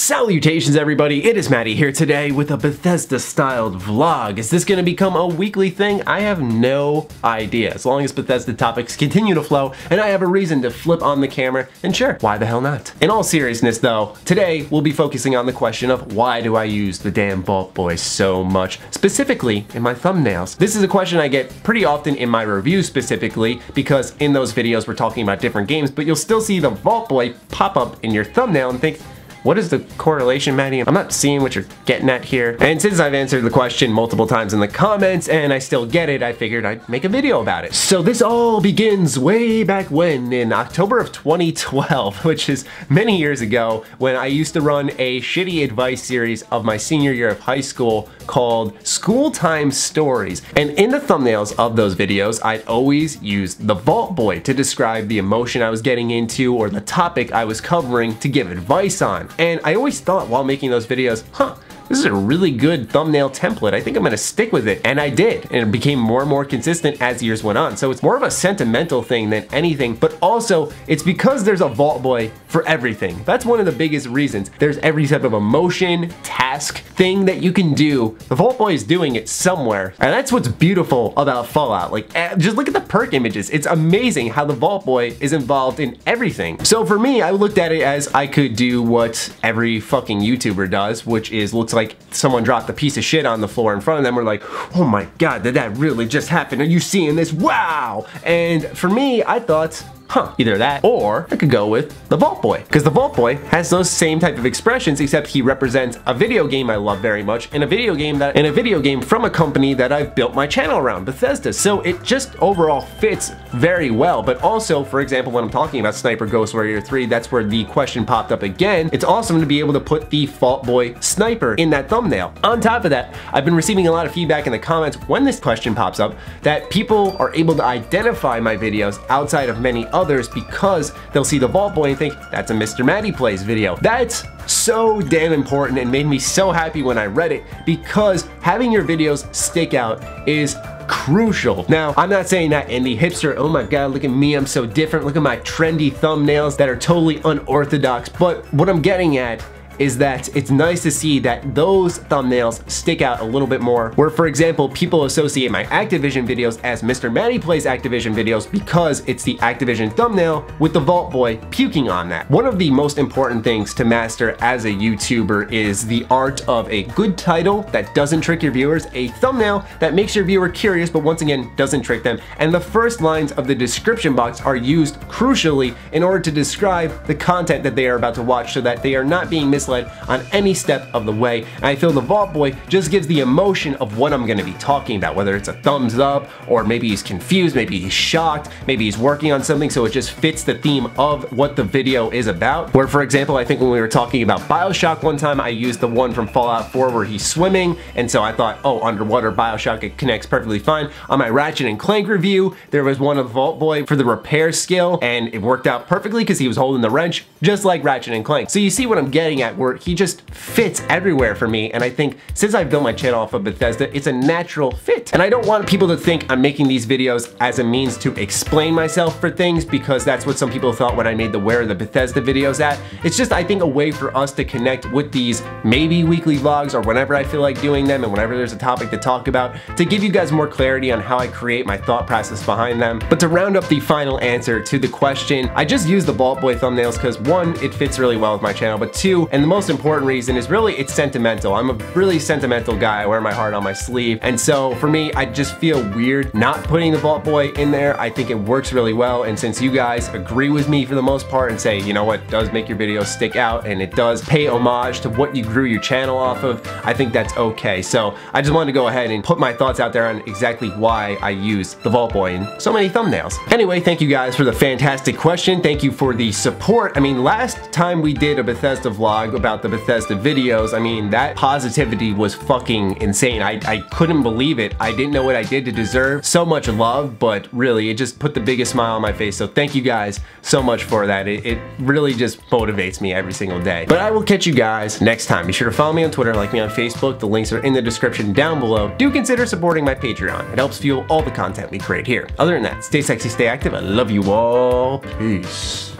Salutations everybody, it is Matty here today with a Bethesda styled vlog. Is this going to become a weekly thing? I have no idea. As long as Bethesda topics continue to flow and I have a reason to flip on the camera, then sure, why the hell not? In all seriousness though, today we'll be focusing on the question of why do I use the damn Vault Boy so much, specifically in my thumbnails. This is a question I get pretty often in my reviews specifically because in those videos we're talking about different games, but you'll still see the Vault Boy pop up in your thumbnail and think, what is the correlation, Matty? I'm not seeing what you're getting at here. And since I've answered the question multiple times in the comments and I still get it, I figured I'd make a video about it. So this all begins way back when, in October of 2012, which is many years ago, when I used to run a shitty advice series of my senior year of high school called School Time Stories. And in the thumbnails of those videos, I'd always use the Vault Boy to describe the emotion I was getting into or the topic I was covering to give advice on. And I always thought while making those videos, this is a really good thumbnail template. I think I'm gonna stick with it. And I did. And it became more and more consistent as years went on. So it's more of a sentimental thing than anything, but also it's because there's a Vault Boy for everything. That's one of the biggest reasons. There's every type of emotion, task, thing that you can do. The Vault Boy is doing it somewhere. And that's what's beautiful about Fallout. Like, just look at the perk images. It's amazing how the Vault Boy is involved in everything. So for me, I looked at it as I could do what every fucking YouTuber does, which is looks like someone dropped a piece of shit on the floor in front of them. We're like, oh my God, did that really just happen? Are you seeing this? Wow! And for me, I thought, either that or I could go with the Vault Boy, because the Vault Boy has those same type of expressions, except he represents a video game I love very much and a video game from a company that I've built my channel around, Bethesda. So it just overall fits very well. But also, for example, when I'm talking about Sniper Ghost Warrior 3, that's where the question popped up again. It's awesome to be able to put the Vault Boy sniper in that thumbnail. On top of that, I've been receiving a lot of feedback in the comments when this question pops up that people are able to identify my videos outside of many others because they'll see the Vault Boy and think that's a MrMattyPlays video. That's so damn important and made me so happy when I read it, because having your videos stick out is crucial. Now, I'm not saying that in the hipster, oh my God, look at me, I'm so different, look at my trendy thumbnails that are totally unorthodox, but what I'm getting at is that it's nice to see that those thumbnails stick out a little bit more, where for example people associate my Activision videos as MrMattyPlays Activision videos because it's the Activision thumbnail with the Vault Boy puking on that. One of the most important things to master as a YouTuber is the art of a good title that doesn't trick your viewers, a thumbnail that makes your viewer curious but once again doesn't trick them, and the first lines of the description box are used crucially in order to describe the content that they are about to watch so that they are not being misled on any step of the way. And I feel the Vault Boy just gives the emotion of what I'm gonna be talking about, whether it's a thumbs up, or maybe he's confused, maybe he's shocked, maybe he's working on something, so it just fits the theme of what the video is about. Where for example, I think when we were talking about BioShock one time, I used the one from Fallout 4 where he's swimming, and so I thought, oh, underwater BioShock, it connects perfectly fine. On my Ratchet and Clank review, there was one of Vault Boy for the repair skill, and it worked out perfectly because he was holding the wrench, just like Ratchet and Clank. So you see what I'm getting at, where he just fits everywhere for me, and I think since I've built my channel off of Bethesda, it's a natural fit. And I don't want people to think I'm making these videos as a means to explain myself for things, because that's what some people thought when I made the Where Are the Bethesda videos at. It's just, I think, a way for us to connect with these maybe weekly vlogs or whenever I feel like doing them and whenever there's a topic to talk about, to give you guys more clarity on how I create my thought process behind them. But to round up the final answer to the question, I just use the Vault Boy thumbnails because one, it fits really well with my channel, but two, and the most important reason is really it's sentimental. I'm a really sentimental guy. I wear my heart on my sleeve. And so for me, I just feel weird not putting the Vault Boy in there. I think it works really well. And since you guys agree with me for the most part and say, you know what, does make your videos stick out and it does pay homage to what you grew your channel off of, I think that's okay. So I just wanted to go ahead and put my thoughts out there on exactly why I use the Vault Boy in so many thumbnails. Anyway, thank you guys for the fantastic question. Thank you for the support. I mean, last time we did a Bethesda vlog about the Bethesda videos, I mean, that positivity was fucking insane. I couldn't believe it. I didn't know what I did to deserve so much love, but really, it just put the biggest smile on my face. So thank you guys so much for that. It really just motivates me every single day. But I will catch you guys next time. Be sure to follow me on Twitter, like me on Facebook. The links are in the description down below. Do consider supporting my Patreon. It helps fuel all the content we create here. Other than that, stay sexy, stay active. I love you all. Peace.